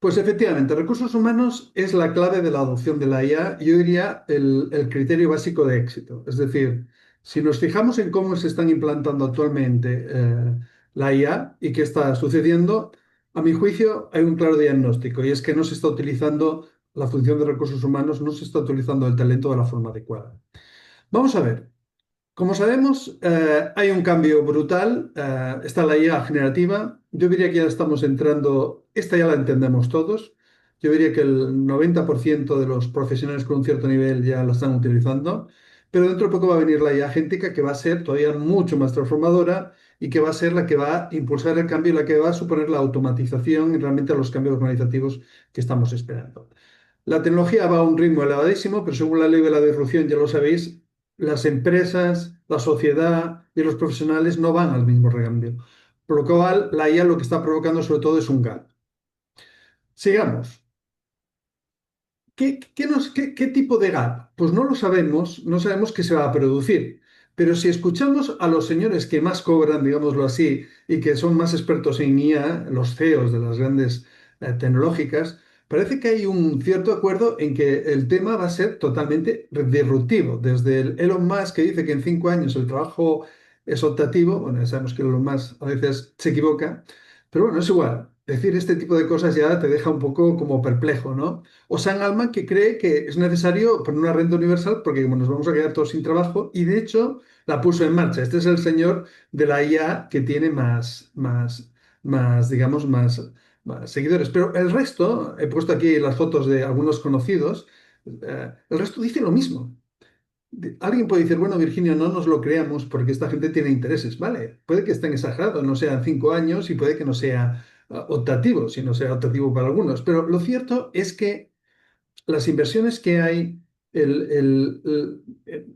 Pues efectivamente, recursos humanos es la clave de la adopción de la IA, yo diría el criterio básico de éxito. Es decir, si nos fijamos en cómo se están implantando actualmente la IA y qué está sucediendo, a mi juicio hay un claro diagnóstico y es que no se está utilizando la función de recursos humanos, no se está utilizando el talento de la forma adecuada. Vamos a ver. Como sabemos, hay un cambio brutal. Está la IA generativa. Yo diría que ya estamos entrando, esta ya la entendemos todos. Yo diría que el 90% de los profesionales con un cierto nivel ya la están utilizando. Pero dentro de poco va a venir la IA agéntica que va a ser todavía mucho más transformadora y que va a ser la que va a impulsar el cambio y la que va a suponer la automatización y realmente los cambios organizativos que estamos esperando. La tecnología va a un ritmo elevadísimo, pero según la ley de la disrupción, ya lo sabéis, las empresas, la sociedad y los profesionales no van al mismo recambio. Por lo cual, la IA lo que está provocando sobre todo es un gap. Sigamos. ¿Qué tipo de gap? Pues no lo sabemos, no sabemos qué se va a producir. Pero si escuchamos a los señores que más cobran, digámoslo así, y que son más expertos en IA, los CEOs de las grandes tecnológicas, parece que hay un cierto acuerdo en que el tema va a ser totalmente disruptivo. Desde el Elon Musk que dice que en 5 años el trabajo es optativo, bueno, ya sabemos que Elon Musk a veces se equivoca, pero bueno, es igual. Decir este tipo de cosas ya te deja un poco como perplejo, ¿no? O Sam Altman que cree que es necesario poner una renta universal porque como nos vamos a quedar todos sin trabajo y de hecho la puso en marcha. Este es el señor de la IA que tiene digamos, más seguidores. Pero el resto, he puesto aquí las fotos de algunos conocidos, el resto dice lo mismo. Alguien puede decir, bueno, Virginio, no nos lo creamos porque esta gente tiene intereses. Vale, puede que estén exagerados, no sean 5 años y puede que no sea optativo, si no sea optativo para algunos. Pero lo cierto es que las inversiones que hay,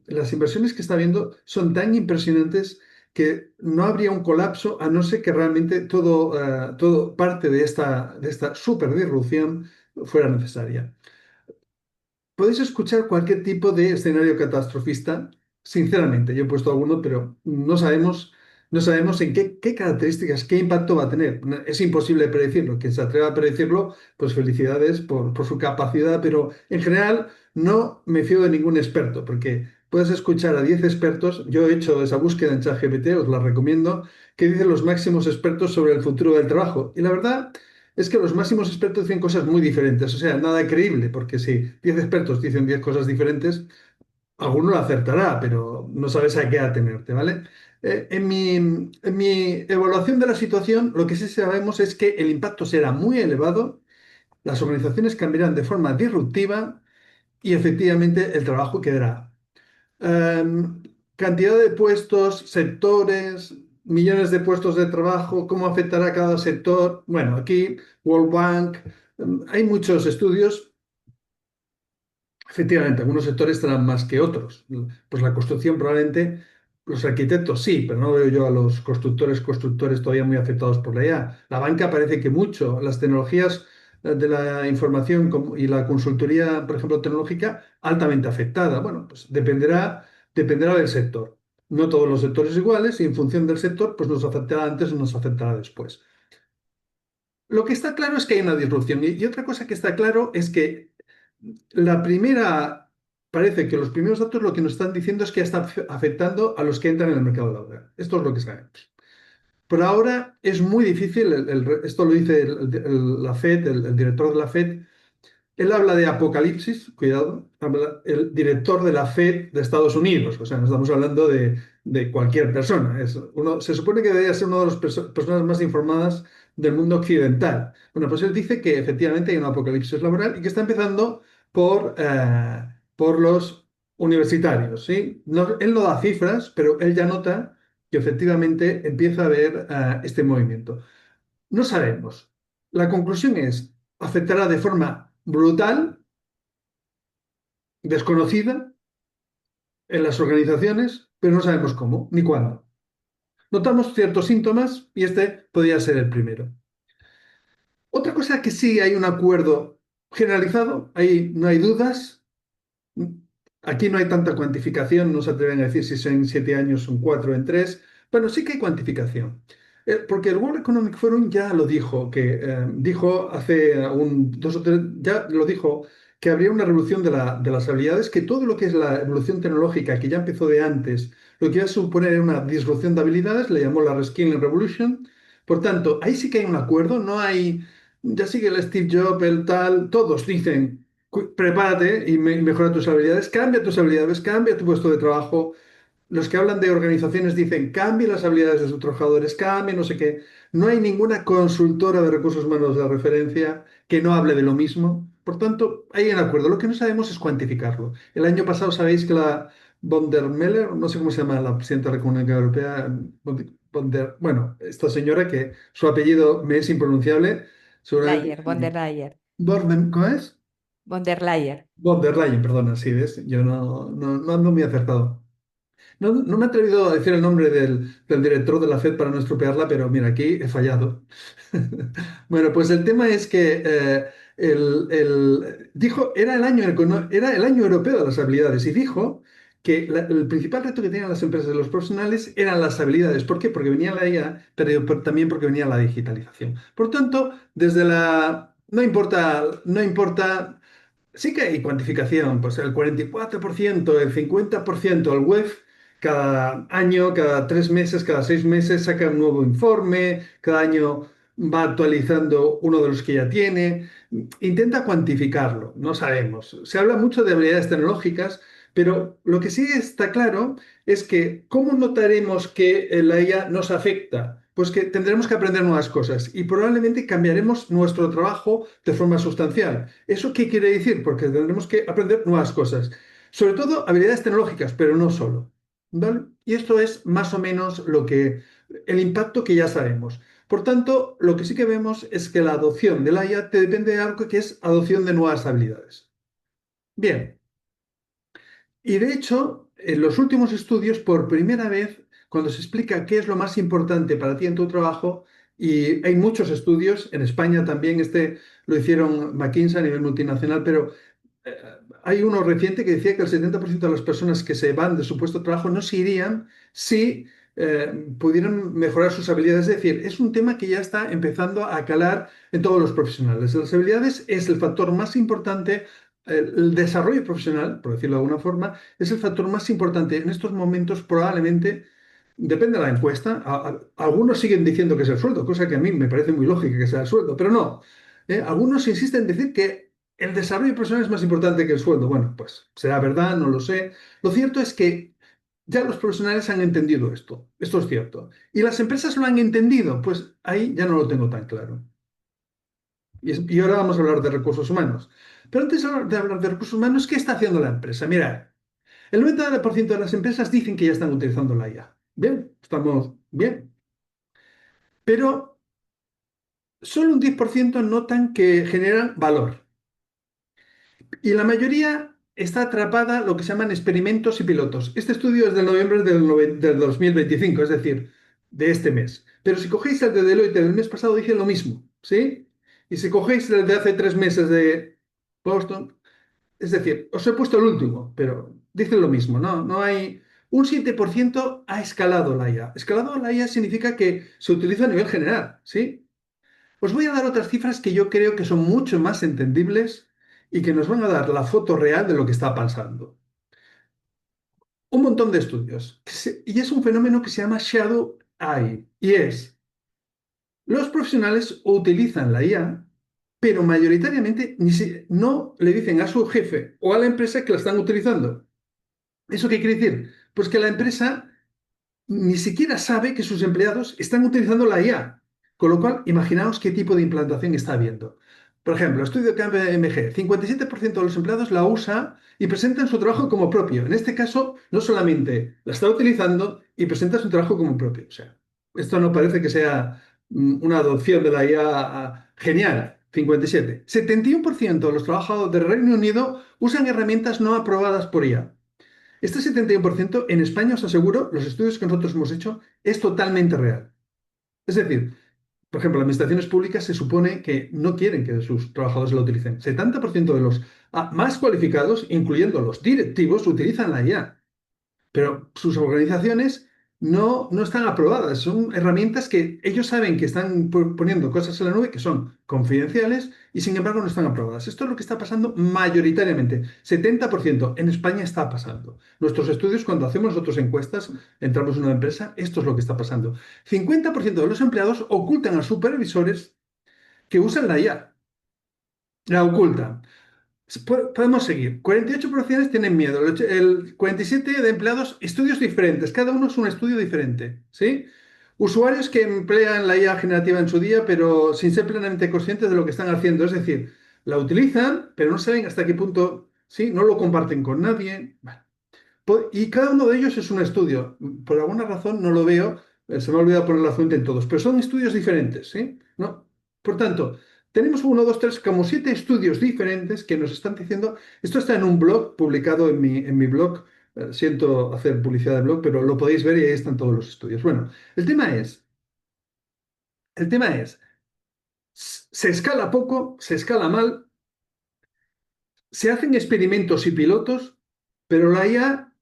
las inversiones que está habiendo son tan impresionantes que no habría un colapso a no ser que realmente todo parte de esta super disrupción fuera necesaria. Podéis escuchar cualquier tipo de escenario catastrofista. Sinceramente, yo he puesto alguno, pero no sabemos en qué características, qué impacto va a tener. Es imposible predecirlo. Quien se atreva a predecirlo, pues felicidades por su capacidad, pero en general no me fío de ningún experto, porque puedes escuchar a 10 expertos. Yo he hecho esa búsqueda en ChatGPT, os la recomiendo, que dicen los máximos expertos sobre el futuro del trabajo. Y la verdad es que los máximos expertos dicen cosas muy diferentes, o sea, nada creíble, porque si 10 expertos dicen 10 cosas diferentes, alguno lo acertará, pero no sabes a qué atenerte, ¿vale? En mi evaluación de la situación, lo que sí sabemos es que el impacto será muy elevado, las organizaciones cambiarán de forma disruptiva y efectivamente el trabajo quedará. Em, Cantidad de puestos, sectores, millones de puestos de trabajo, cómo afectará cada sector. Bueno, aquí World Bank, hay muchos estudios. Efectivamente, algunos sectores estarán más que otros. Pues la construcción probablemente, los arquitectos sí, pero no veo yo a los constructores todavía muy afectados por la IA. La banca parece que mucho, las tecnologías de la información y la consultoría, por ejemplo, tecnológica, altamente afectada. Bueno, pues dependerá del sector. No todos los sectores iguales y en función del sector, pues nos afectará antes o nos afectará después. Lo que está claro es que hay una disrupción y otra cosa que está claro es que parece que los primeros datos lo que nos están diciendo es que está afectando a los que entran en el mercado laboral. Esto es lo que sabemos. Por ahora es muy difícil, esto lo dice la FED, el director de la FED, él habla de apocalipsis, cuidado, el director de la FED de Estados Unidos, o sea, no estamos hablando de cualquier persona. Se supone que debería ser una de las personas más informadas del mundo occidental. Bueno, pues él dice que efectivamente hay un apocalipsis laboral y que está empezando por los universitarios, ¿sí? Él no da cifras, pero él ya nota que efectivamente empieza a haber este movimiento. No sabemos. La conclusión es, afectará de forma brutal, desconocida en las organizaciones, pero no sabemos cómo ni cuándo. Notamos ciertos síntomas y este podría ser el primero. Otra cosa que sí hay un acuerdo generalizado, ahí no hay dudas. Aquí no hay tanta cuantificación, no se atreven a decir si son 7 años, son 4 en 3. Bueno, sí que hay cuantificación. Porque el World Economic Forum ya lo dijo, que dijo hace dos o tres, ya lo dijo, que habría una revolución de las habilidades, que todo lo que es la evolución tecnológica, que ya empezó de antes, lo que iba a suponer era una disrupción de habilidades, le llamó la Reskilling Revolution. Por tanto, ahí sí que hay un acuerdo, no hay, ya sigue el Steve Jobs, el tal, todos dicen, prepárate y mejora tus habilidades, cambia tu puesto de trabajo. Los que hablan de organizaciones dicen, cambie las habilidades de sus trabajadores, cambie no sé qué. No hay ninguna consultora de recursos humanos de referencia que no hable de lo mismo. Por tanto, hay un acuerdo. Lo que no sabemos es cuantificarlo. El año pasado sabéis que la von der Meller, no sé cómo se llama la presidenta de la Comunidad Europea, bueno, esta señora que su apellido me es impronunciable, seguramente... Layer, von der Leyen, ¿Cómo es? von der Leyen. Von der Leyen, perdona, sí, ¿ves? Yo no ando muy acertado. No me he atrevido a decir el nombre del director de la FED para no estropearla, pero mira, aquí he fallado. Bueno, pues el tema es que dijo, era el año europeo de las habilidades y dijo que el principal reto que tenían las empresas y los profesionales eran las habilidades. ¿Por qué? Porque venía la IA, pero también porque venía la digitalización. Por tanto, desde la... no importa. Sí que hay cuantificación, pues el 44%, el 50%, el web cada año, cada 3 meses, cada 6 meses saca un nuevo informe, cada año va actualizando uno de los que ya tiene. Intenta cuantificarlo, no sabemos. Se habla mucho de habilidades tecnológicas, pero lo que sí está claro es que ¿cómo notaremos que la IA nos afecta? Pues que tendremos que aprender nuevas cosas y probablemente cambiaremos nuestro trabajo de forma sustancial. ¿Eso qué quiere decir? Porque tendremos que aprender nuevas cosas, sobre todo habilidades tecnológicas, pero no solo. ¿Vale? Y esto es más o menos el impacto que ya sabemos. Por tanto, lo que sí que vemos es que la adopción de la IA te depende de algo que es adopción de nuevas habilidades. Bien, y de hecho, en los últimos estudios, por primera vez, cuando se explica qué es lo más importante para ti en tu trabajo, y hay muchos estudios, en España también lo hicieron McKinsey a nivel multinacional, pero eh, hay uno reciente que decía que el 70% de las personas que se van de su puesto de trabajo no se irían si pudieran mejorar sus habilidades. Es decir, es un tema que ya está empezando a calar en todos los profesionales. Las habilidades es el factor más importante. El desarrollo profesional, por decirlo de alguna forma, es el factor más importante en estos momentos, probablemente, depende de la encuesta. Algunos siguen diciendo que es el sueldo, cosa que a mí me parece muy lógica que sea el sueldo, pero no. Algunos insisten en decir que el desarrollo profesional es más importante que el sueldo. Bueno, pues será verdad, no lo sé. Lo cierto es que ya los profesionales han entendido esto. Esto es cierto. ¿Y las empresas lo han entendido? Pues ahí ya no lo tengo tan claro. Y ahora vamos a hablar de recursos humanos. Pero antes de hablar de recursos humanos, ¿qué está haciendo la empresa? Mira, el 90% de las empresas dicen que ya están utilizando la IA. Bien, estamos bien. Pero solo un 10% notan que generan valor. Y la mayoría está atrapada en lo que se llaman experimentos y pilotos. Este estudio es de noviembre del 2025, es decir, de este mes. Pero si cogéis el de Deloitte del mes pasado, dice lo mismo, ¿sí? Y si cogéis el de hace 3 meses de Boston, es decir, os he puesto el último, pero dicen lo mismo, ¿no? No hay... Un 7% ha escalado la IA. Escalado la IA significa que se utiliza a nivel general, ¿sí? Os voy a dar otras cifras que yo creo que son mucho más entendibles y que nos van a dar la foto real de lo que está pasando. Un montón de estudios. Y es un fenómeno que se llama Shadow AI. Y es, los profesionales utilizan la IA, pero mayoritariamente no le dicen a su jefe o a la empresa que la están utilizando. ¿Eso qué quiere decir? Pues que la empresa ni siquiera sabe que sus empleados están utilizando la IA. Con lo cual, imaginaos qué tipo de implantación está habiendo. Por ejemplo, estudio KPMG, 57% de los empleados la usa y presentan su trabajo como propio. En este caso, no solamente la está utilizando y presenta su trabajo como propio. O sea, esto no parece que sea una adopción de la IA genial. 57. 71% de los trabajadores del Reino Unido usan herramientas no aprobadas por IA. Este 71% en España, os aseguro, los estudios que nosotros hemos hecho, es totalmente real. Es decir, por ejemplo, las administraciones públicas se supone que no quieren que sus trabajadores la utilicen. 70% de los más cualificados, incluyendo los directivos, utilizan la IA. Pero sus organizaciones no están aprobadas. Son herramientas que ellos saben que están poniendo cosas en la nube que son confidenciales y sin embargo no están aprobadas. Esto es lo que está pasando mayoritariamente. 70% en España está pasando. Nuestros estudios, cuando hacemos nosotros encuestas, entramos en una empresa, esto es lo que está pasando. 50% de los empleados ocultan a supervisores que usan la IA. La ocultan. Podemos seguir. 48 profesionales tienen miedo. El 47 de empleados, estudios diferentes. Cada uno es un estudio diferente. ¿Sí? Usuarios que emplean la IA generativa en su día, pero sin ser plenamente conscientes de lo que están haciendo. Es decir, la utilizan, pero no saben hasta qué punto, ¿sí? No lo comparten con nadie. Bueno, y cada uno de ellos es un estudio. Por alguna razón no lo veo, se me ha olvidado poner la fuente en todos, pero son estudios diferentes, ¿sí? ¿No? Por tanto, tenemos uno, dos, tres, como 7 estudios diferentes que nos están diciendo, esto está en un blog publicado en mi blog, siento hacer publicidad de blog, pero lo podéis ver y ahí están todos los estudios. Bueno, el tema es, se escala poco, se escala mal, se hacen experimentos y pilotos, pero la IA,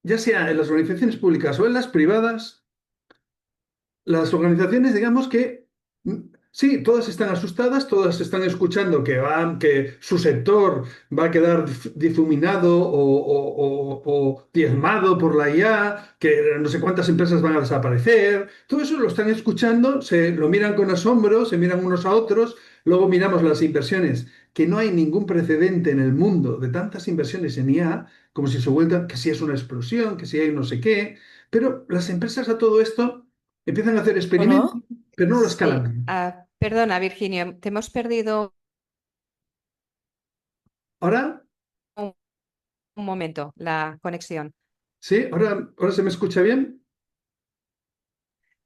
ya sea en las organizaciones públicas o en las privadas, las organizaciones, digamos que sí, todas están asustadas, todas están escuchando que su sector va a quedar difuminado o diezmado por la IA, que no sé cuántas empresas van a desaparecer. Todo eso lo están escuchando, se lo miran con asombro, se miran unos a otros. Luego miramos las inversiones, que no hay ningún precedente en el mundo de tantas inversiones en IA, como si se vuelta, que si es una explosión, que si hay no sé qué. Pero las empresas a todo esto empiezan a hacer experimentos, Bueno, pero no lo sí. escalan. Perdona, Virginia, te hemos perdido Ahora, un, un momento la conexión. sí, ahora se me escucha bien.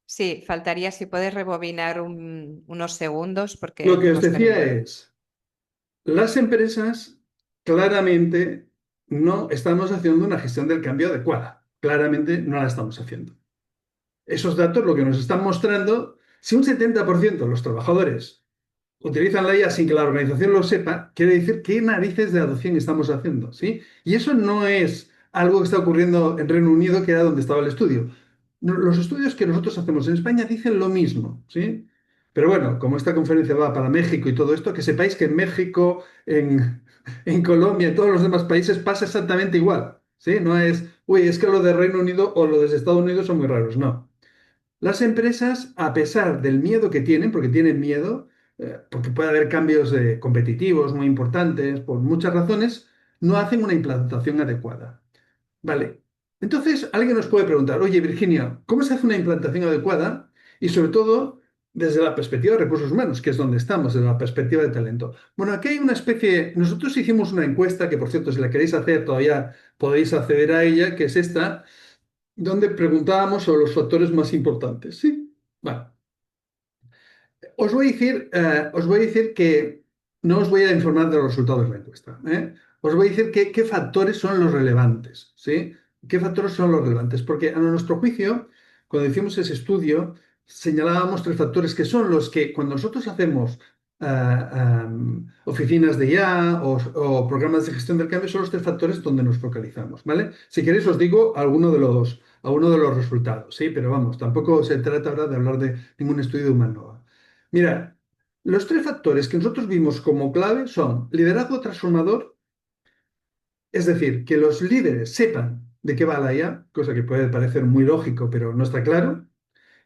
Sí, faltaría si puedes rebobinar unos segundos Lo porque que te os hemos decía perdido. es, las empresas claramente no estamos haciendo una gestión del cambio adecuada. Claramente no la estamos haciendo. Esos datos lo que nos están mostrando, si un 70% de los trabajadores utilizan la IA sin que la organización lo sepa, quiere decir qué narices de adopción estamos haciendo, ¿sí? Y eso no es algo que está ocurriendo en Reino Unido, que era donde estaba el estudio. Los estudios que nosotros hacemos en España dicen lo mismo, ¿sí? Pero bueno, como esta conferencia va para México y todo esto, que sepáis que en México, en Colombia, en todos los demás países pasa exactamente igual, ¿sí? No es, uy, es que lo de Reino Unido o lo de Estados Unidos son muy raros, no. Las empresas, a pesar del miedo que tienen, porque tienen miedo, porque puede haber cambios competitivos muy importantes, por muchas razones, no hacen una implantación adecuada. Vale. Entonces, alguien nos puede preguntar, oye, Virginia, ¿cómo se hace una implantación adecuada? Y sobre todo, desde la perspectiva de recursos humanos, que es donde estamos, desde la perspectiva de talento. Bueno, aquí hay una especie, nosotros hicimos una encuesta, que por cierto, si la queréis hacer, todavía podéis acceder a ella, que es esta, donde preguntábamos sobre los factores más importantes. Sí. Bueno, os voy a decir que no os voy a informar de los resultados de la encuesta, ¿eh? Os voy a decir qué factores son los relevantes, ¿sí? ¿Qué factores son los relevantes? Porque a nuestro juicio, cuando hicimos ese estudio, señalábamos 3 factores que son los que cuando nosotros hacemos oficinas de IA o programas de gestión del cambio, son los 3 factores donde nos focalizamos, ¿vale? Si queréis os digo alguno de los resultados, ¿sí? Pero vamos, tampoco se trata ahora de hablar de ningún estudio de Humanova. Mira, los 3 factores que nosotros vimos como clave son liderazgo transformador, es decir, que los líderes sepan de qué va la IA, cosa que puede parecer muy lógico, pero no está claro.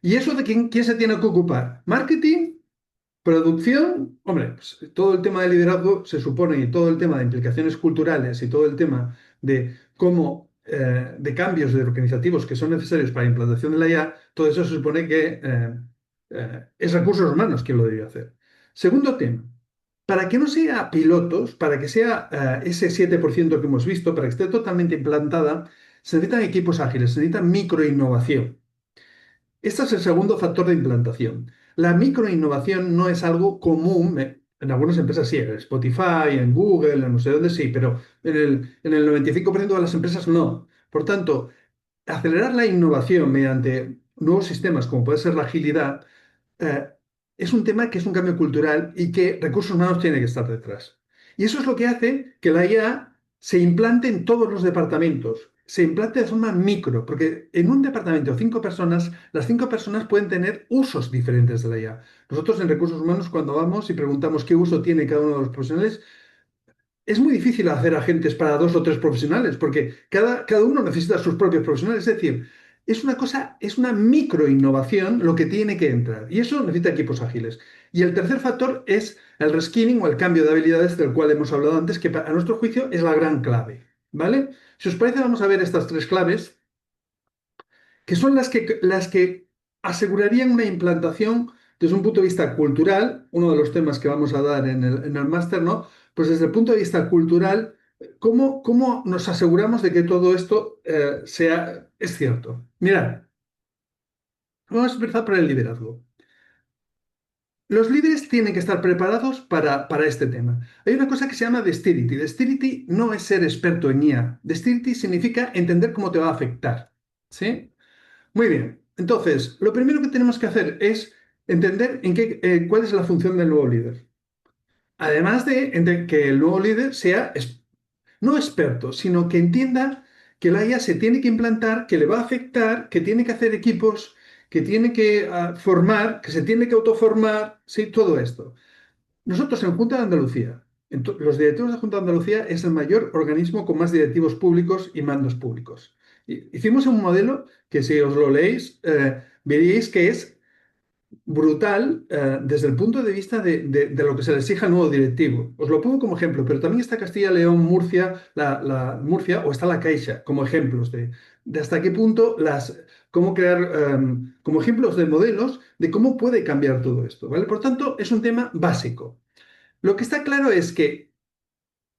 ¿Y eso de quién se tiene que ocupar? ¿Marketing? ¿Producción? Hombre, pues, todo el tema de liderazgo se supone y todo el tema de implicaciones culturales y todo el tema de cómo, de cambios de organizativos que son necesarios para la implantación de la IA, todo eso se supone que es recursos humanos quien lo debería hacer. Segundo tema, para que no sea pilotos, para que sea ese 7% que hemos visto, para que esté totalmente implantada, se necesitan equipos ágiles, se necesita microinnovación. Este es el segundo factor de implantación. La microinnovación no es algo común. En algunas empresas sí, en Spotify, en Google, en no sé dónde sí, pero en el 95% de las empresas no. Por tanto, acelerar la innovación mediante nuevos sistemas, como puede ser la agilidad, eh, es un tema que es un cambio cultural y que recursos humanos tiene que estar detrás. Y eso es lo que hace que la IA se implante en todos los departamentos. se implante de forma micro, porque en un departamento de 5 personas, las 5 personas pueden tener usos diferentes de la IA. Nosotros en recursos humanos, cuando vamos y preguntamos qué uso tiene cada uno de los profesionales, es muy difícil hacer agentes para 2 o 3 profesionales, porque cada uno necesita sus propios profesionales. Es decir, es una cosa, es una micro innovación lo que tiene que entrar. Y eso necesita equipos ágiles. Y el tercer factor es el reskilling o el cambio de habilidades del cual hemos hablado antes, que a nuestro juicio es la gran clave. ¿Vale? Si os parece, vamos a ver estas 3 claves que son las que asegurarían una implantación desde un punto de vista cultural, uno de los temas que vamos a dar en el máster, ¿no? Pues desde el punto de vista cultural, ¿cómo nos aseguramos de que todo esto es cierto? Mirad, vamos a empezar por el liderazgo. Los líderes tienen que estar preparados para este tema. Hay una cosa que se llama Dexterity. Dexterity no es ser experto en IA. Dexterity significa entender cómo te va a afectar. ¿Sí? Muy bien. Entonces, lo primero que tenemos que hacer es entender cuál es la función del nuevo líder. Además de que el nuevo líder sea no experto, sino que entienda que la IA se tiene que implantar, que le va a afectar, que tiene que hacer equipos, que tiene que formar, que se tiene que autoformar, sí, todo esto. Nosotros en Junta de Andalucía, los directivos de Junta de Andalucía es el mayor organismo con más directivos públicos y mandos públicos. Hicimos un modelo que si os lo leéis, veréis que es brutal desde el punto de vista de lo que se le exige al nuevo directivo. Os lo pongo como ejemplo, pero también está Castilla, León, Murcia, Murcia o está la Caixa como ejemplos de hasta qué punto cómo crear como ejemplos de modelos de cómo puede cambiar todo esto, ¿vale? Por tanto, es un tema básico. Lo que está claro es que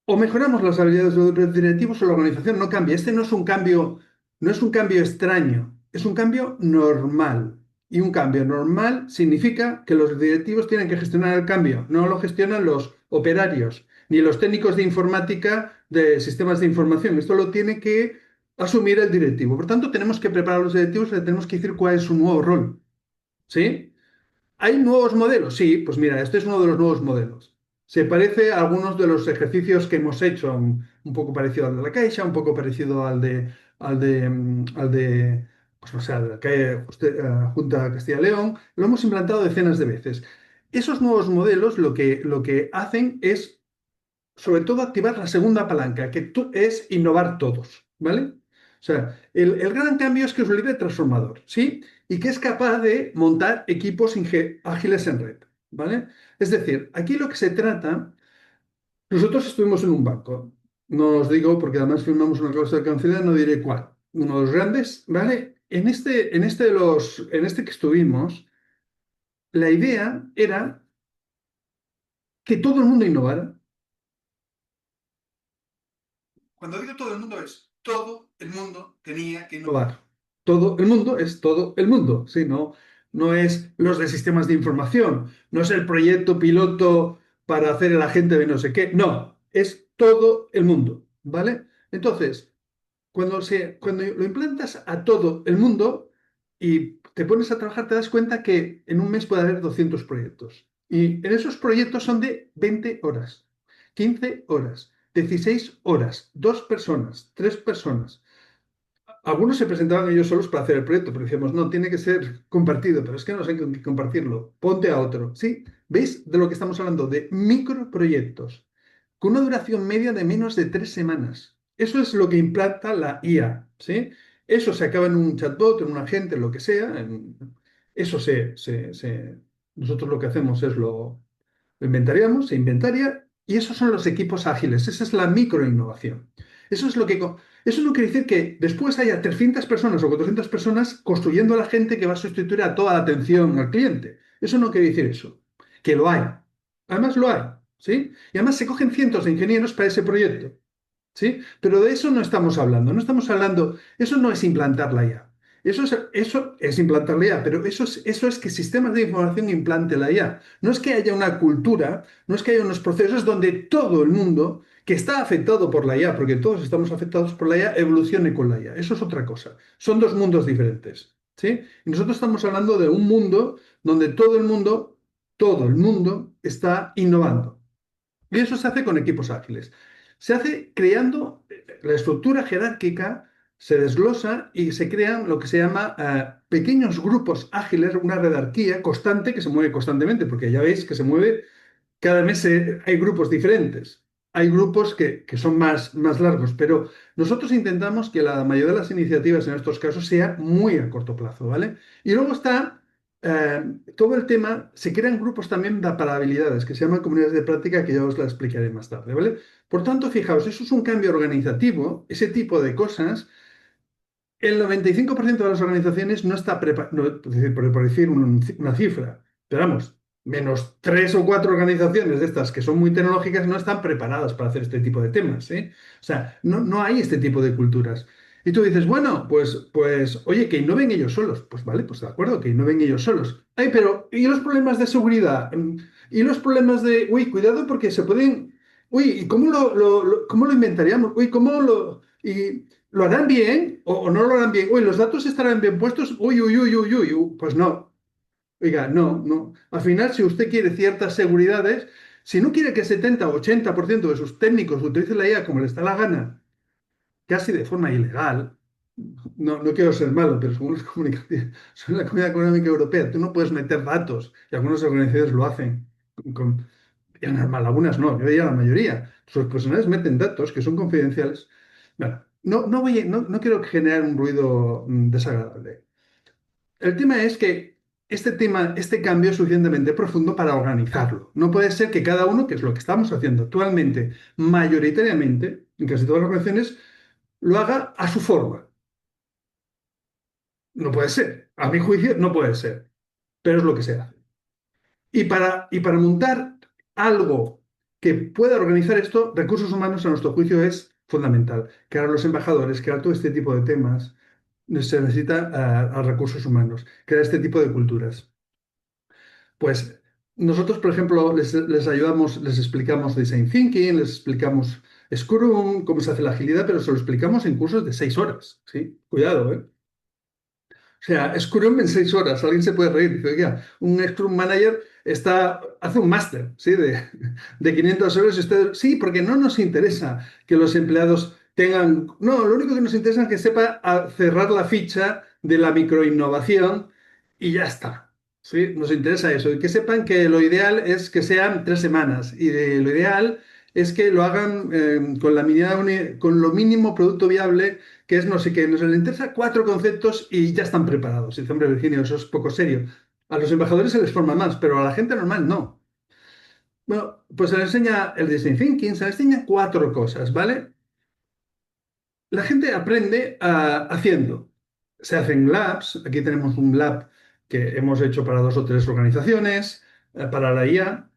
o mejoramos las habilidades de los directivos o la organización no cambia. Este no es un cambio extraño, es un cambio normal. Y un cambio normal significa que los directivos tienen que gestionar el cambio, no lo gestionan los operarios, ni los técnicos de informática de sistemas de información. Esto lo tiene que asumir el directivo. Por tanto, tenemos que preparar a los directivos y tenemos que decir cuál es su nuevo rol. ¿Sí? ¿Hay nuevos modelos? Sí, pues mira, este es uno de los nuevos modelos. Se parece a algunos de los ejercicios que hemos hecho, un poco parecido al de la Caixa, un poco parecido al de pues no sé, al de la Junta de Castilla y León. Lo hemos implantado decenas de veces. Esos nuevos modelos lo que hacen es sobre todo activar la segunda palanca, que es innovar todos, ¿vale? O sea, el gran cambio es que es un líder transformador, ¿sí? Y que es capaz de montar equipos ágiles en red, ¿vale? Es decir, aquí lo que se trata, nosotros estuvimos en un banco, no os digo porque además firmamos una cláusula de canciller, no diré cuál, uno de los grandes, ¿vale? En este que estuvimos, la idea era que todo el mundo innovara. Cuando digo todo el mundo es todo el mundo tenía que innovar. Todo el mundo es todo el mundo, ¿sí? No es los de sistemas de información, no es el proyecto piloto para hacer el agente de no sé qué, no, es todo el mundo, ¿vale? Entonces, cuando lo implantas a todo el mundo y te pones a trabajar, te das cuenta que en un mes puede haber 200 proyectos. Y en esos proyectos son de 20 horas, 15 horas, 16 horas, 2 personas, 3 personas. Algunos se presentaban ellos solos para hacer el proyecto, pero decíamos, no, tiene que ser compartido, pero es que no sé con qué compartirlo. Ponte a otro. ¿Sí? ¿Veis de lo que estamos hablando? De microproyectos con una duración media de menos de 3 semanas. Eso es lo que implanta la IA, ¿sí? Eso se acaba en un chatbot, en un agente, en lo que sea. Eso nosotros lo que hacemos es lo inventariamos, se inventaria, y esos son los equipos ágiles. Esa es la microinnovación. Eso no quiere decir que después haya 300 personas o 400 personas construyendo a la gente que va a sustituir a toda la atención al cliente. Eso no quiere decir eso. Que lo hay. Además lo hay. ¿Sí? Y además se cogen cientos de ingenieros para ese proyecto. ¿Sí? Pero de eso no estamos hablando. No estamos hablando. Eso no es implantar la IA. Eso es implantar la IA, pero eso es que sistemas de información implante la IA. No es que haya una cultura, no es que haya unos procesos donde todo el mundo que está afectado por la IA, porque todos estamos afectados por la IA, evolucione con la IA. Eso es otra cosa. Son dos mundos diferentes. ¿Sí? Y nosotros estamos hablando de un mundo donde todo el mundo está innovando. Y eso se hace con equipos ágiles. Se hace creando la estructura jerárquica se desglosa y se crean lo que se llama pequeños grupos ágiles, una redarquía constante que se mueve constantemente, porque ya veis que se mueve cada mes hay grupos diferentes. Hay grupos que son más largos, pero nosotros intentamos que la mayoría de las iniciativas en estos casos sea muy a corto plazo, ¿vale? Y luego está todo el tema, se crean grupos también para habilidades, que se llaman comunidades de práctica, que ya os la explicaré más tarde, ¿vale? Por tanto, fijaos, eso es un cambio organizativo, ese tipo de cosas el 95% de las organizaciones no está preparado, por decir una cifra, pero vamos, menos tres o cuatro organizaciones de estas que son muy tecnológicas no están preparadas para hacer este tipo de temas, ¿eh? O sea, no hay este tipo de culturas. Y tú dices, bueno, pues, oye, que innoven ellos solos. Pues vale, pues de acuerdo, que innoven ellos solos. Ay, pero, ¿y los problemas de seguridad? ¿Y los problemas de, uy, cuidado porque se pueden, uy, ¿y cómo lo inventaríamos? Uy, ¿cómo lo... Y, ¿lo harán bien o no lo harán bien? Uy, ¿los datos estarán bien puestos? Uy, uy, uy, uy, uy. Pues no. Oiga, no. Al final, si usted quiere ciertas seguridades, si no quiere que 70 o 80% de sus técnicos utilicen la IA como les da la gana, casi de forma ilegal, no quiero ser malo, pero según las comunicaciones, son la Comunidad Económica Europea, tú no puedes meter datos, y algunas organizaciones lo hacen. Y normal, algunas no, yo diría la mayoría. Sus personales meten datos que son confidenciales. Bueno, no quiero generar un ruido desagradable. El tema es que este cambio es suficientemente profundo para organizarlo. No puede ser que cada uno, que es lo que estamos haciendo actualmente, mayoritariamente, en casi todas las ocasiones, lo haga a su forma. No puede ser. A mi juicio, no puede ser. Pero es lo que se hace. Y para montar algo que pueda organizar esto, recursos humanos, a nuestro juicio, es fundamental. Que ahora los embajadores, que ahora todo este tipo de temas, se necesita a recursos humanos, crear este tipo de culturas. Pues nosotros, por ejemplo, les ayudamos, les explicamos Design Thinking, les explicamos Scrum, cómo se hace la agilidad, pero se lo explicamos en cursos de 6 horas, ¿sí? Cuidado, ¿eh? O sea, Scrum en 6 horas. Alguien se puede reír. Dice, oiga, un Scrum Manager hace un máster, ¿sí? De 500 euros. Y sí, porque no nos interesa que los empleados tengan... No, lo único que nos interesa es que sepa cerrar la ficha de la microinnovación y ya está. ¿Sí? Nos interesa eso. Y que sepan que lo ideal es que sean 3 semanas. Y lo ideal es que lo hagan con lo mínimo producto viable que es no sé qué, nos les interesa 4 conceptos y ya están preparados. Y dice, hombre, Virginio, eso es poco serio. A los embajadores se les forma más, pero a la gente normal no. Bueno, pues se les enseña el design thinking, se les enseña 4 cosas, ¿vale? La gente aprende haciendo. Se hacen labs, aquí tenemos un lab que hemos hecho para 2 o 3 organizaciones, para la IA.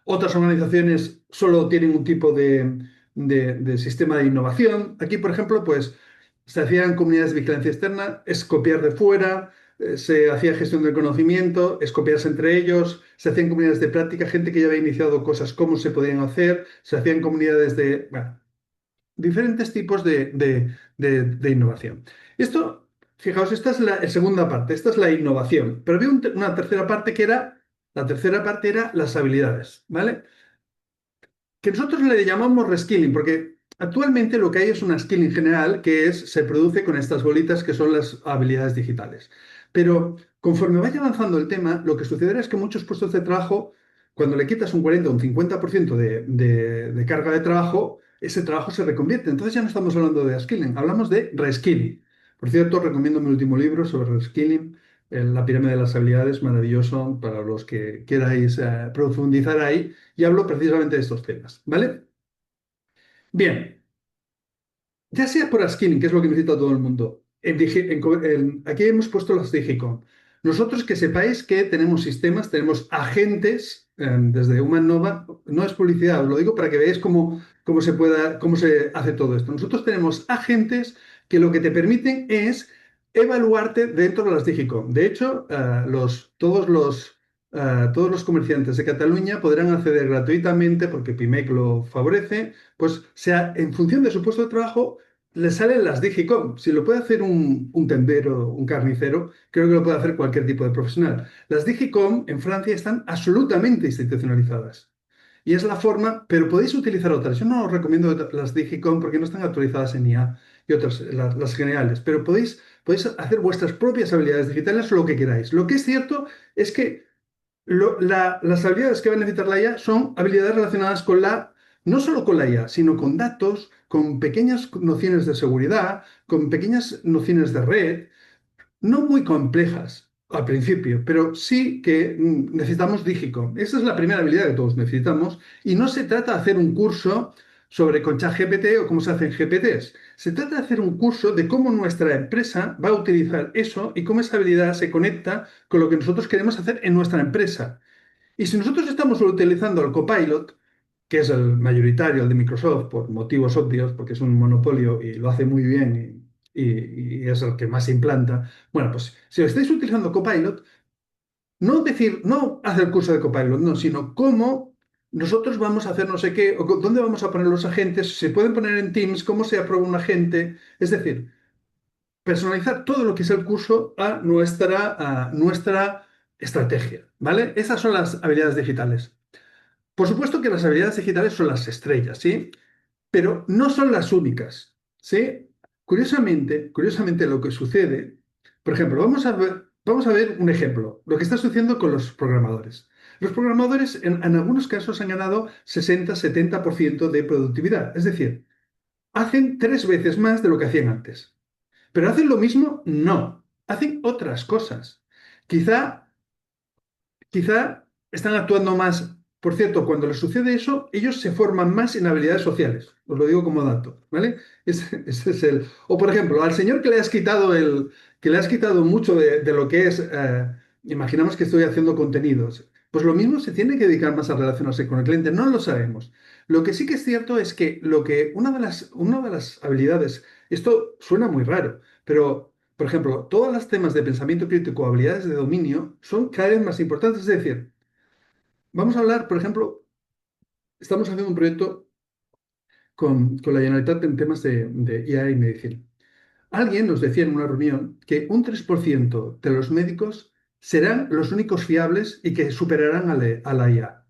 Otras organizaciones solo tienen un tipo de sistema de innovación. Aquí, por ejemplo, pues se hacían comunidades de vigilancia externa, es copiar de fuera, se hacía gestión del conocimiento, es copiarse entre ellos, se hacían comunidades de práctica, gente que ya había iniciado cosas, cómo se podían hacer, se hacían comunidades de, bueno, diferentes tipos de innovación. Esto, fijaos, esta es la segunda parte, esta es la innovación, pero había una tercera parte la tercera parte era las habilidades, ¿vale? Que nosotros le llamamos reskilling, porque actualmente lo que hay es una skilling general se produce con estas bolitas que son las habilidades digitales. Pero conforme vaya avanzando el tema, lo que sucederá es que muchos puestos de trabajo, cuando le quitas un 40 o un 50% de carga de trabajo, ese trabajo se reconvierte. Entonces ya no estamos hablando de skilling, hablamos de reskilling. Por cierto, recomiendo mi último libro sobre reskilling, La pirámide de las habilidades, maravilloso para los que queráis profundizar ahí y hablo precisamente de estos temas, ¿vale? Bien, ya sea por skilling, que es lo que necesita todo el mundo. Aquí hemos puesto las Digicom. Nosotros que sepáis que tenemos sistemas, tenemos agentes desde Humanova. No es publicidad, os lo digo para que veáis cómo se hace todo esto. Nosotros tenemos agentes que lo que te permiten es evaluarte dentro de las Digicom. De hecho, todos los comerciantes de Cataluña podrán acceder gratuitamente, porque PIMEC lo favorece, pues sea en función de su puesto de trabajo le salen las Digicom. Si lo puede hacer un tendero, un carnicero, creo que lo puede hacer cualquier tipo de profesional. Las Digicom en Francia están absolutamente institucionalizadas. Y es la forma, pero podéis utilizar otras. Yo no os recomiendo las Digicom porque no están actualizadas en IA. y otras, las generales, pero podéis hacer vuestras propias habilidades digitales, lo que queráis. Lo que es cierto es que las habilidades que va a necesitar la IA son habilidades relacionadas con no solo con la IA, sino con datos, con pequeñas nociones de seguridad, con pequeñas nociones de red, no muy complejas al principio, pero sí que necesitamos Digicom. Esa es la primera habilidad que todos necesitamos y no se trata de hacer un curso sobre con ChatGPT o cómo se hacen GPTs. Se trata de hacer un curso de cómo nuestra empresa va a utilizar eso y cómo esa habilidad se conecta con lo que nosotros queremos hacer en nuestra empresa. Y si nosotros estamos utilizando el Copilot, que es el mayoritario, el de Microsoft, por motivos obvios, porque es un monopolio y lo hace muy bien y es el que más se implanta, bueno, pues si estáis utilizando Copilot, no hacer el curso de Copilot, no, sino cómo nosotros vamos a hacer no sé qué, o dónde vamos a poner los agentes, se pueden poner en Teams, cómo se aprueba un agente, es decir, personalizar todo lo que es el curso a nuestra estrategia, ¿vale? Esas son las habilidades digitales. Por supuesto que las habilidades digitales son las estrellas, ¿sí? Pero no son las únicas, ¿sí? Curiosamente lo que sucede, por ejemplo, vamos a ver un ejemplo, lo que está sucediendo con los programadores. Los programadores en algunos casos han ganado 60-70% de productividad, es decir, hacen 3 veces más de lo que hacían antes. ¿Pero hacen lo mismo? No, hacen otras cosas. Quizá Quizá están actuando más. Por cierto, cuando les sucede eso, ellos se forman más en habilidades sociales. Os lo digo como dato, ¿vale? Ese es el. O por ejemplo, al señor que le has quitado mucho de lo que es, imaginamos que estoy haciendo contenidos. Pues lo mismo se tiene que dedicar más a relacionarse con el cliente. No lo sabemos. Lo que sí que es cierto es que una de las habilidades, esto suena muy raro, pero por ejemplo, todos los temas de pensamiento crítico, habilidades de dominio, son cada vez más importantes. Es decir, vamos a hablar, por ejemplo, estamos haciendo un proyecto con la Generalitat en temas de IA y medicina. Alguien nos decía en una reunión que un 3% de los médicos serán los únicos fiables y que superarán a la IA.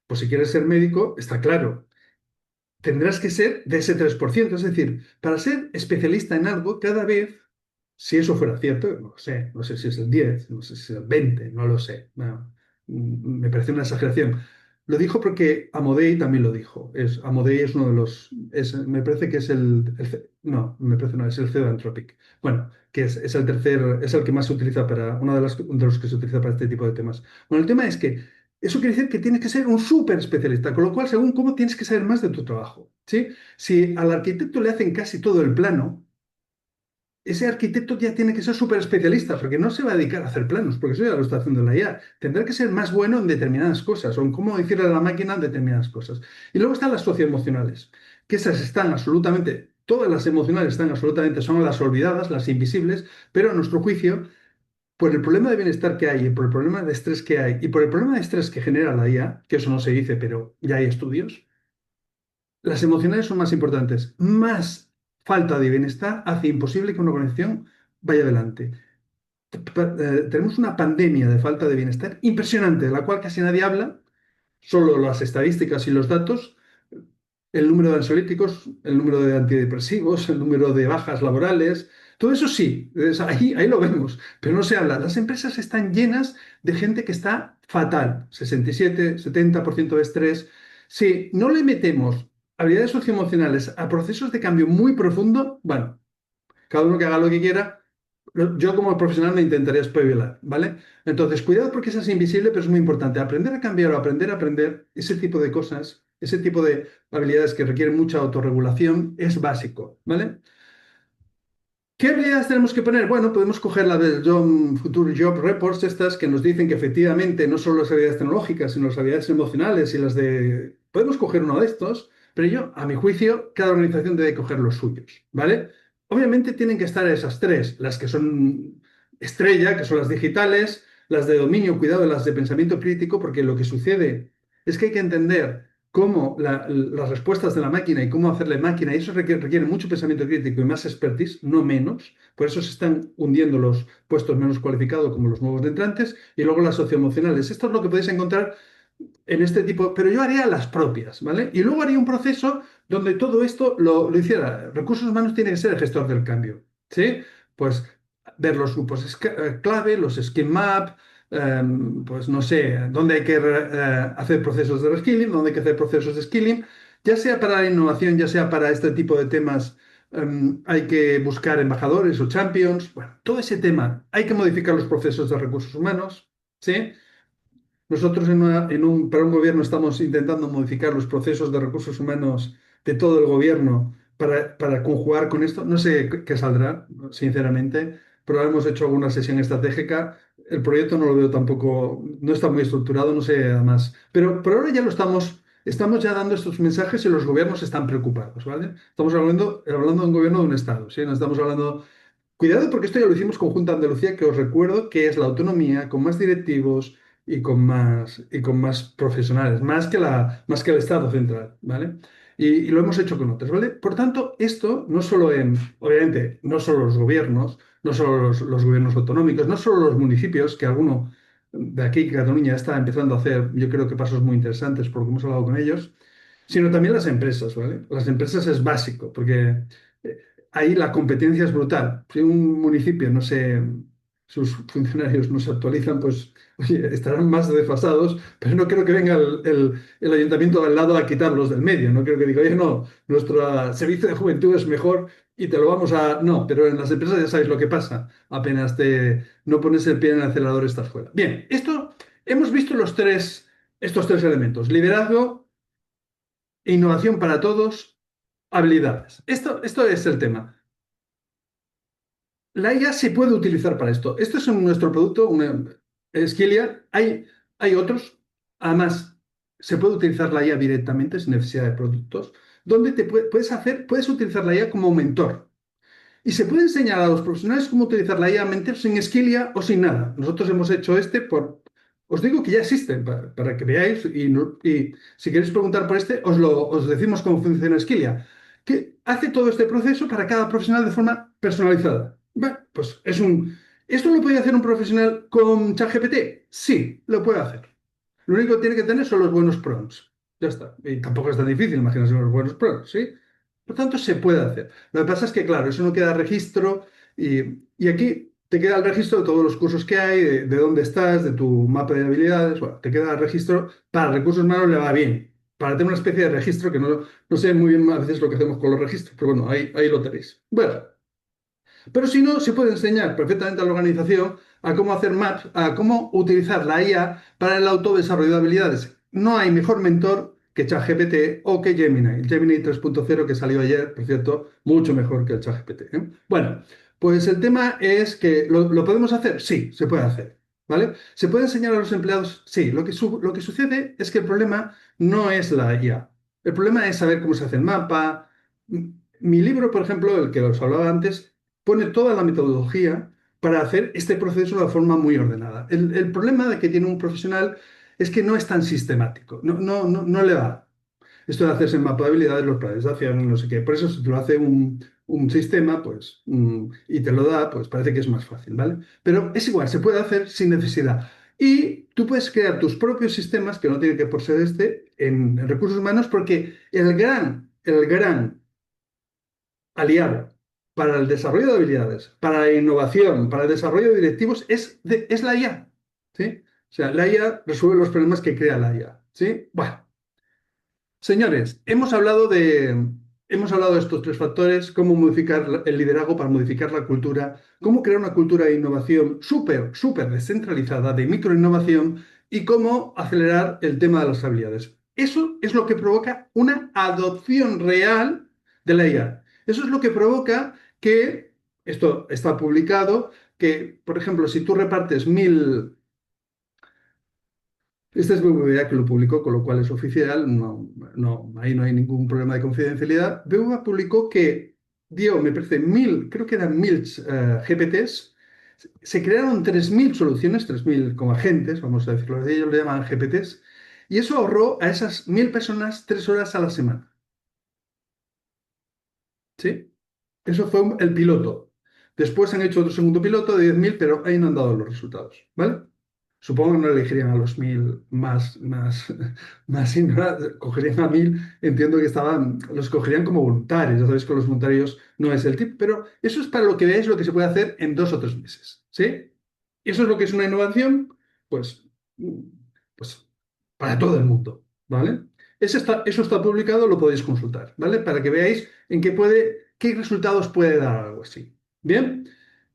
Pues si quieres ser médico, está claro, tendrás que ser de ese 3%. Es decir, para ser especialista en algo, cada vez, si eso fuera cierto, no lo sé, no sé si es el 10, no sé si es el 20, no lo sé. No, me parece una exageración. Lo dijo porque Amodei también lo dijo. Amodei es uno de los. Me parece que es no, me parece no, es el CEO de Anthropic. Bueno, que es el tercer, es el que más se utiliza de los que se utiliza para este tipo de temas. Bueno, el tema es que eso quiere decir que tienes que ser un súper especialista, con lo cual, según cómo tienes que saber más de tu trabajo, ¿sí? Si al arquitecto le hacen casi todo el plano, ese arquitecto ya tiene que ser súper especialista, porque no se va a dedicar a hacer planos, porque eso ya lo está haciendo la IA. Tendrá que ser más bueno en determinadas cosas, o en cómo decirle a la máquina determinadas cosas. Y luego están las socioemocionales, que esas están absolutamente, todas las emocionales son las olvidadas, las invisibles, pero a nuestro juicio, por el problema de bienestar que hay, y por el problema de estrés que hay, y por el problema de estrés que genera la IA, que eso no se dice, pero ya hay estudios, las emocionales son más importantes. Más falta de bienestar hace imposible que una conexión vaya adelante. Tenemos una pandemia de falta de bienestar impresionante, de la cual casi nadie habla, solo las estadísticas y los datos, el número de ansiolíticos, el número de antidepresivos, el número de bajas laborales, todo eso sí, ahí lo vemos, pero no se habla. Las empresas están llenas de gente que está fatal, 67-70% de estrés. Si no le metemos habilidades socioemocionales a procesos de cambio muy profundo, bueno, cada uno que haga lo que quiera. Yo como profesional me intentaría espabilar, ¿vale? Entonces, cuidado porque eso es invisible, pero es muy importante. Aprender a cambiar o aprender a aprender ese tipo de cosas, ese tipo de habilidades que requieren mucha autorregulación, es básico, ¿vale? ¿Qué habilidades tenemos que poner? Bueno, podemos coger la del Future Job Reports, estas que nos dicen que efectivamente no solo las habilidades tecnológicas, sino las habilidades emocionales y las de. Podemos coger uno de estos, pero yo, a mi juicio, cada organización debe coger los suyos, ¿vale? Obviamente tienen que estar esas tres, las que son estrella, que son las digitales, las de dominio, cuidado, las de pensamiento crítico, porque lo que sucede es que hay que entender cómo las respuestas de la máquina y cómo hacerle máquina, y eso requiere mucho pensamiento crítico y más expertise, no menos. Por eso se están hundiendo los puestos menos cualificados como los nuevos entrantes, y luego las socioemocionales. Esto es lo que podéis encontrar. en este tipo, pero yo haría las propias, ¿vale? Y luego haría un proceso donde todo esto lo hiciera. Recursos humanos tiene que ser el gestor del cambio, ¿sí? Pues ver los grupos clave, los skill map, pues no sé, dónde hay que hacer procesos de reskilling, dónde hay que hacer procesos de skilling, ya sea para la innovación, ya sea para este tipo de temas. Hay que buscar embajadores o champions. Bueno, todo ese tema. Hay que modificar los procesos de recursos humanos, ¿sí? Nosotros para un gobierno estamos intentando modificar los procesos de recursos humanos de todo el gobierno para conjugar con esto. No sé qué saldrá, sinceramente, pero hemos hecho alguna sesión estratégica. El proyecto no lo veo tampoco, no está muy estructurado, no sé además. Pero por ahora ya estamos ya dando estos mensajes y los gobiernos están preocupados, ¿vale? Estamos hablando de un gobierno de un Estado, ¿sí? No estamos hablando. Cuidado porque esto ya lo hicimos con Junta de Andalucía, que os recuerdo que es la autonomía con más directivos y con más profesionales, más que el Estado central, ¿vale? Y lo hemos hecho con otros, ¿vale? Por tanto, esto no solo obviamente, no solo los gobiernos, no solo los gobiernos autonómicos, no solo los municipios, que alguno de aquí, Cataluña, está empezando a hacer, yo creo que pasos muy interesantes porque hemos hablado con ellos, sino también las empresas, ¿vale? Las empresas es básico, porque eh, ahí la competencia es brutal. Si un municipio, no sé, sus funcionarios no se actualizan, pues, oye, estarán más desfasados, pero no creo que venga el ayuntamiento de al lado a quitarlos del medio. No creo que diga, oye, no, nuestro servicio de juventud es mejor y te lo vamos a. No, pero en las empresas ya sabéis lo que pasa. Apenas no pones el pie en el acelerador, estás fuera. Bien, hemos visto estos tres elementos: liderazgo, innovación para todos, habilidades. Esto es el tema. La IA se puede utilizar para esto. Esto es nuestro producto, una Skillia. Hay otros. Además, se puede utilizar la IA directamente sin necesidad de productos, donde puedes utilizar la IA como mentor. Y se puede enseñar a los profesionales cómo utilizar la IA mentor sin Skillia o sin nada. Nosotros hemos hecho Os digo que ya existen para que veáis y si queréis preguntar por os decimos cómo funciona Skillia, que hace todo este proceso para cada profesional de forma personalizada. Bueno, pues ¿Esto lo puede hacer un profesional con ChatGPT? Sí, lo puede hacer. Lo único que tiene que tener son los buenos prompts. Ya está. Y tampoco es tan difícil, imagínate los buenos prompts, ¿sí? Por tanto, se puede hacer. Lo que pasa es que, claro, eso no queda registro y aquí te queda el registro de todos los cursos que hay, de dónde estás, de tu mapa de habilidades. Bueno, te queda el registro. Para recursos humanos le va bien. Para tener una especie de registro que no sé muy bien a veces lo que hacemos con los registros, pero bueno, ahí lo tenéis. Bueno, pero si no, se puede enseñar perfectamente a la organización a cómo hacer maps, a cómo utilizar la IA para el autodesarrollo de habilidades. No hay mejor mentor que ChatGPT o que Gemini. El Gemini 3.0 que salió ayer, por cierto, mucho mejor que el ChatGPT, ¿eh? Bueno, pues el tema es que ¿lo podemos hacer? Sí, se puede hacer. ¿Vale? ¿Se puede enseñar a los empleados? Sí. Lo que sucede es que el problema no es la IA. El problema es saber cómo se hace el mapa. Mi libro, por ejemplo, el que os hablaba antes, pone toda la metodología para hacer este proceso de forma muy ordenada. El problema de que tiene un profesional es que no es tan sistemático, no le da. Esto de hacerse el mapa de habilidades, los planes de acción y no sé qué. Por eso si te lo hace un sistema, pues, y te lo da, pues parece que es más fácil, ¿vale? Pero es igual, se puede hacer sin necesidad. Y tú puedes crear tus propios sistemas, que no tiene que por ser en recursos humanos, porque el gran aliado para el desarrollo de habilidades, para la innovación, para el desarrollo de directivos, es la IA. ¿Sí? O sea, la IA resuelve los problemas que crea la IA. ¿Sí? Bueno, señores, hemos hablado de estos tres factores: cómo modificar el liderazgo para modificar la cultura, cómo crear una cultura de innovación súper, súper descentralizada, de microinnovación, y cómo acelerar el tema de las habilidades. Eso es lo que provoca una adopción real de la IA. Eso es lo que provoca que, esto está publicado, que, por ejemplo, si tú repartes 1000. Este es BBVA que lo publicó, con lo cual es oficial, ahí no hay ningún problema de confidencialidad. BBVA publicó que dio, me parece, creo que eran 1000 GPTs, se crearon 3000 soluciones, 3000 como agentes, vamos a decirlo, ellos le llaman GPTs, y eso ahorró a esas 1000 personas 3 horas a la semana. ¿Sí? Eso fue el piloto. Después han hecho otro segundo piloto de 10.000, pero ahí no han dado los resultados. ¿Vale? Supongo que no elegirían a los 1000 más cogerían a 1000. Entiendo que los cogerían como voluntarios. Ya sabéis que los voluntarios no es el tip, pero eso es para lo que veáis lo que se puede hacer en 2 o 3 meses. ¿Sí? Y eso es lo que es una innovación, pues, pues para todo el mundo. ¿Vale? Eso está publicado, lo podéis consultar, ¿vale? Para que veáis qué resultados puede dar algo así. ¿Bien?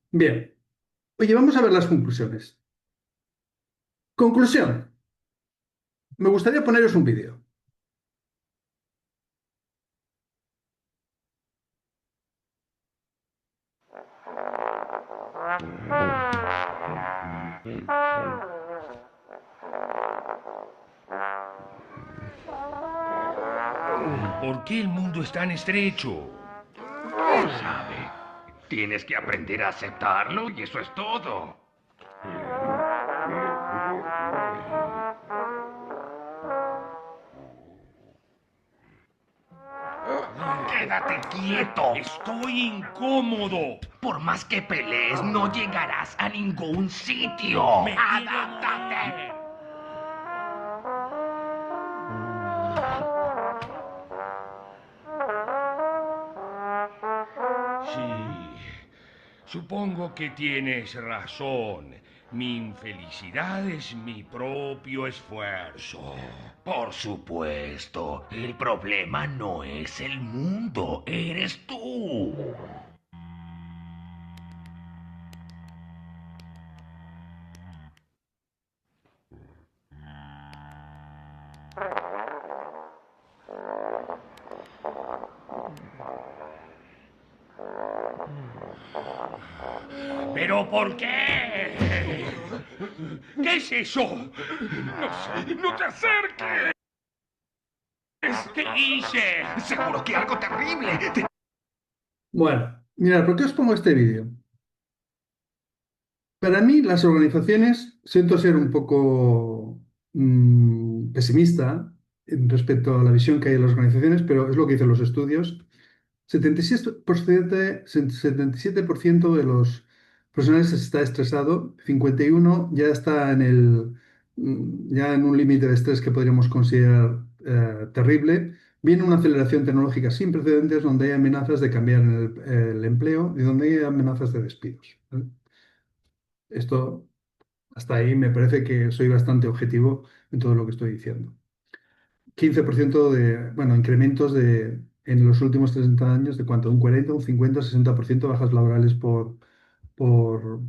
Bien. Oye, vamos a ver las conclusiones. Conclusión. Me gustaría poneros un vídeo. ¿Por qué el mundo es tan estrecho? ¿Quién sabe? Tienes que aprender a aceptarlo y eso es todo. Quédate quieto. Estoy incómodo. Por más que pelees, no llegarás a ningún sitio. Me quiero ¡Adáptate! morir. Sí, supongo que tienes razón. Mi infelicidad es mi propio esfuerzo. Por supuesto, el problema no es el mundo, eres tú. ¿Pero por qué? ¿Qué es eso? No sé, no te acerques. ¿Qué hice? Seguro que algo terrible. Bueno, mirad, ¿por qué os pongo este vídeo? Para mí, las organizaciones, siento ser un poco pesimista respecto a la visión que hay en las organizaciones, pero es lo que dicen los estudios. 77% de los profesionales está estresado, 51 ya está ya en un límite de estrés que podríamos considerar terrible. Viene una aceleración tecnológica sin precedentes donde hay amenazas de cambiar el empleo y donde hay amenazas de despidos. ¿Vale? Esto, hasta ahí me parece que soy bastante objetivo en todo lo que estoy diciendo. 15% bueno, incrementos en los últimos 30 años de cuánto, un 40, un 50, 60% bajas laborales por, por,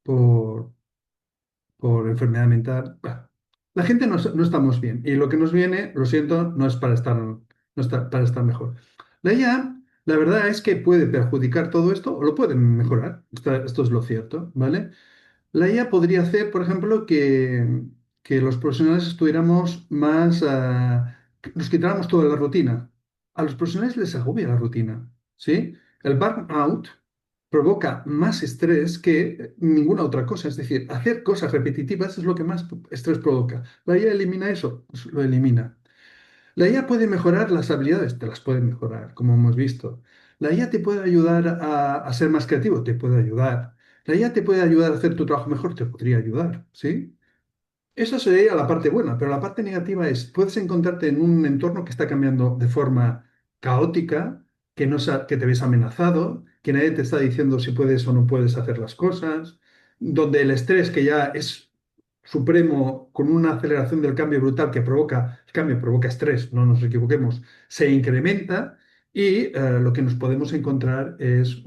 por enfermedad mental. Bah, la gente no estamos bien y lo que nos viene, lo siento, no es para estar mejor. La IA, la verdad es que puede perjudicar todo esto o lo puede mejorar. Esto es lo cierto, ¿vale? La IA podría hacer, por ejemplo, que los profesionales estuviéramos que nos quitáramos toda la rutina. A los profesionales les agobia la rutina, ¿sí? El burnout provoca más estrés que ninguna otra cosa. Es decir, hacer cosas repetitivas es lo que más estrés provoca. La IA elimina eso, pues lo elimina. La IA puede mejorar las habilidades, te las puede mejorar, como hemos visto. La IA te puede ayudar a ser más creativo, te puede ayudar. La IA te puede ayudar a hacer tu trabajo mejor, te podría ayudar, ¿sí? Eso sería la parte buena, pero la parte negativa es, puedes encontrarte en un entorno que está cambiando de forma caótica, que te ves amenazado, que nadie te está diciendo si puedes o no puedes hacer las cosas, donde el estrés, que ya es supremo, con una aceleración del cambio brutal el cambio provoca estrés, no nos equivoquemos, se incrementa y lo que nos podemos encontrar es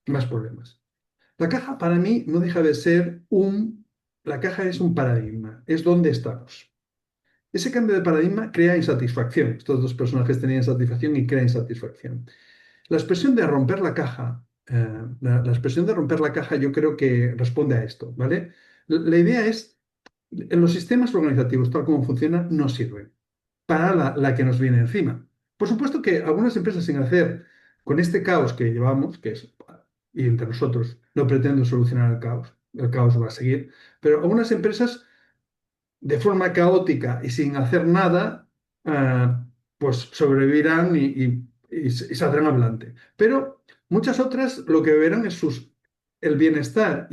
más problemas. La caja para mí no deja de ser la caja es un paradigma, es donde estamos. Ese cambio de paradigma crea insatisfacción. Estos dos personajes tenían satisfacción y crea insatisfacción. La expresión de romper la caja, la expresión de romper la caja yo creo que responde a esto, ¿vale? La idea es, en los sistemas organizativos, tal como funcionan, no sirven para la que nos viene encima. Por supuesto que algunas empresas sin hacer con este caos que llevamos, y entre nosotros no pretendo solucionar el caos va a seguir, pero algunas empresas de forma caótica y sin hacer nada, pues sobrevivirán y saldrán adelante. Pero muchas otras lo que verán es el bienestar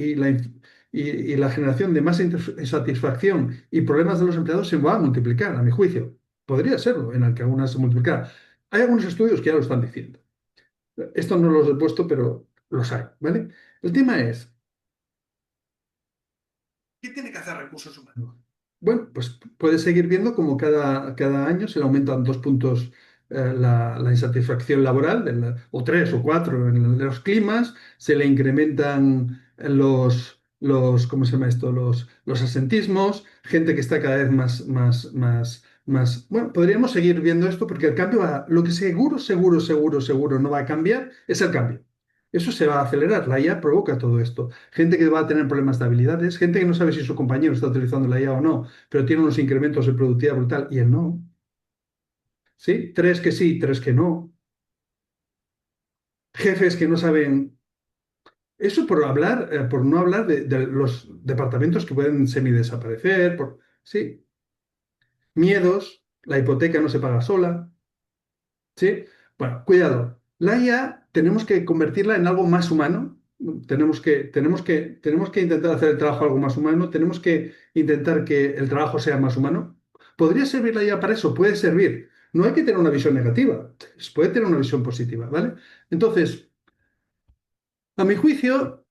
y la generación de más insatisfacción y problemas de los empleados se va a multiplicar, a mi juicio. Podría serlo, en el que algunas se multiplicara. Hay algunos estudios que ya lo están diciendo. Esto no los he puesto, pero los hay, ¿vale? El tema es, ¿qué tiene que hacer recursos humanos? Bueno, pues puedes seguir viendo como cada año se le aumentan 2 puntos la insatisfacción laboral, o 3 o 4 en los climas, se le incrementan ¿cómo se llama esto? Los asentismos, gente que está cada vez más. Bueno, podríamos seguir viendo esto porque el cambio lo que seguro no va a cambiar es el cambio. Eso se va a acelerar. La IA provoca todo esto. Gente que va a tener problemas de habilidades, gente que no sabe si su compañero está utilizando la IA o no, pero tiene unos incrementos de productividad brutal y él no. ¿Sí? 3 que sí, 3 que no. Jefes que no saben. Eso por no hablar de los departamentos que pueden semidesaparecer, sí. Miedos, la hipoteca no se paga sola. ¿Sí? Bueno, cuidado. La IA tenemos que convertirla en algo más humano. Tenemos que intentar hacer el trabajo algo más humano. Tenemos que intentar que el trabajo sea más humano. ¿Podría servir la IA para eso? Puede servir. No hay que tener una visión negativa. Puede tener una visión positiva, ¿vale? Entonces, a mi juicio,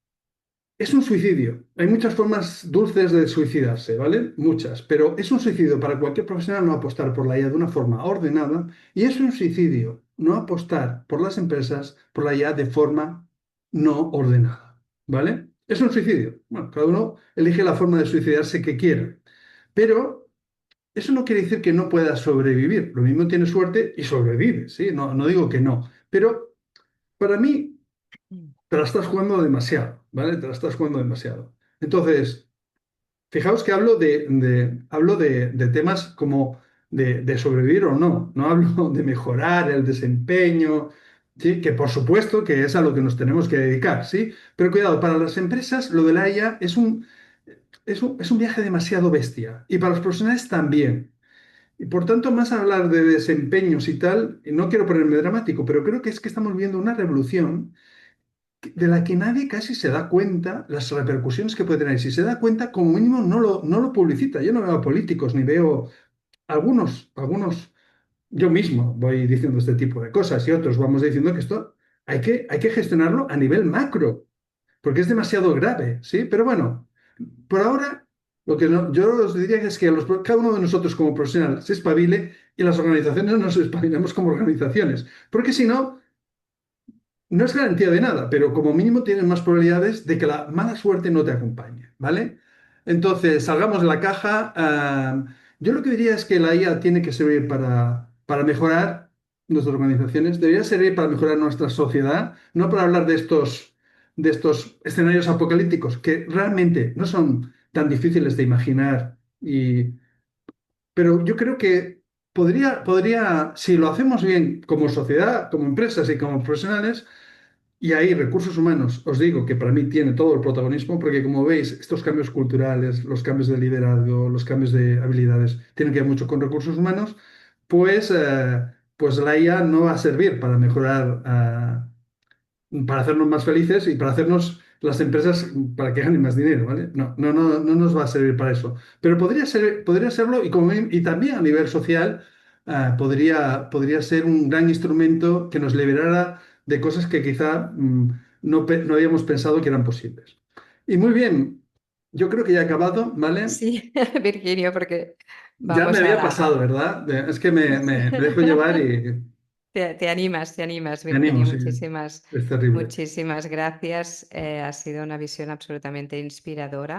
es un suicidio. Hay muchas formas dulces de suicidarse, ¿vale? Muchas. Pero es un suicidio para cualquier profesional no apostar por la IA de una forma ordenada y es un suicidio no apostar por las empresas por la IA de forma no ordenada, ¿vale? Es un suicidio. Bueno, cada uno elige la forma de suicidarse que quiera. Pero eso no quiere decir que no pueda sobrevivir. Lo mismo tiene suerte y sobrevive, ¿sí? No digo que no. Pero para mí te la estás jugando demasiado, ¿vale? Te la estás jugando demasiado. Entonces, fijaos que hablo de temas como de sobrevivir o no. No hablo de mejorar el desempeño, ¿sí? Que por supuesto que es a lo que nos tenemos que dedicar, ¿sí? Pero cuidado, para las empresas lo de la IA es un viaje demasiado bestia. Y para los profesionales también. Y por tanto, más hablar de desempeños y tal, y no quiero ponerme dramático, pero creo que es que estamos viendo una revolución de la que nadie casi se da cuenta las repercusiones que puede tener. Si se da cuenta, como mínimo no lo publicita. Yo no veo a políticos ni veo algunos, yo mismo voy diciendo este tipo de cosas y otros vamos diciendo que esto hay que gestionarlo a nivel macro, porque es demasiado grave, ¿sí? Pero bueno, por ahora, lo que yo os diría es que cada uno de nosotros como profesional se espabile y las organizaciones nos espabilemos como organizaciones, porque si no, no es garantía de nada, pero como mínimo tienes más probabilidades de que la mala suerte no te acompañe, ¿vale? Entonces, salgamos de la caja. Yo lo que diría es que la IA tiene que servir para mejorar nuestras organizaciones, debería servir para mejorar nuestra sociedad, no para hablar de estos escenarios apocalípticos que realmente no son tan difíciles de imaginar, pero yo creo que si lo hacemos bien como sociedad, como empresas y como profesionales, y ahí recursos humanos, os digo que para mí tiene todo el protagonismo, porque como veis, estos cambios culturales, los cambios de liderazgo, los cambios de habilidades, tienen que ver mucho con recursos humanos, pues la IA no va a servir para mejorar, para hacernos más felices y para hacernos las empresas para que ganen más dinero, ¿vale? No nos va a servir para eso. Pero podría serlo y también a nivel social podría ser un gran instrumento que nos liberara de cosas que quizá no habíamos pensado que eran posibles. Y muy bien, yo creo que ya he acabado, ¿vale? Sí, Virgilio, porque Ya me vamos había pasado, ¿verdad? Es que me dejo llevar y te animas, me animo, Virgilio. sí, es terrible. Muchísimas gracias. Ha sido una visión absolutamente inspiradora.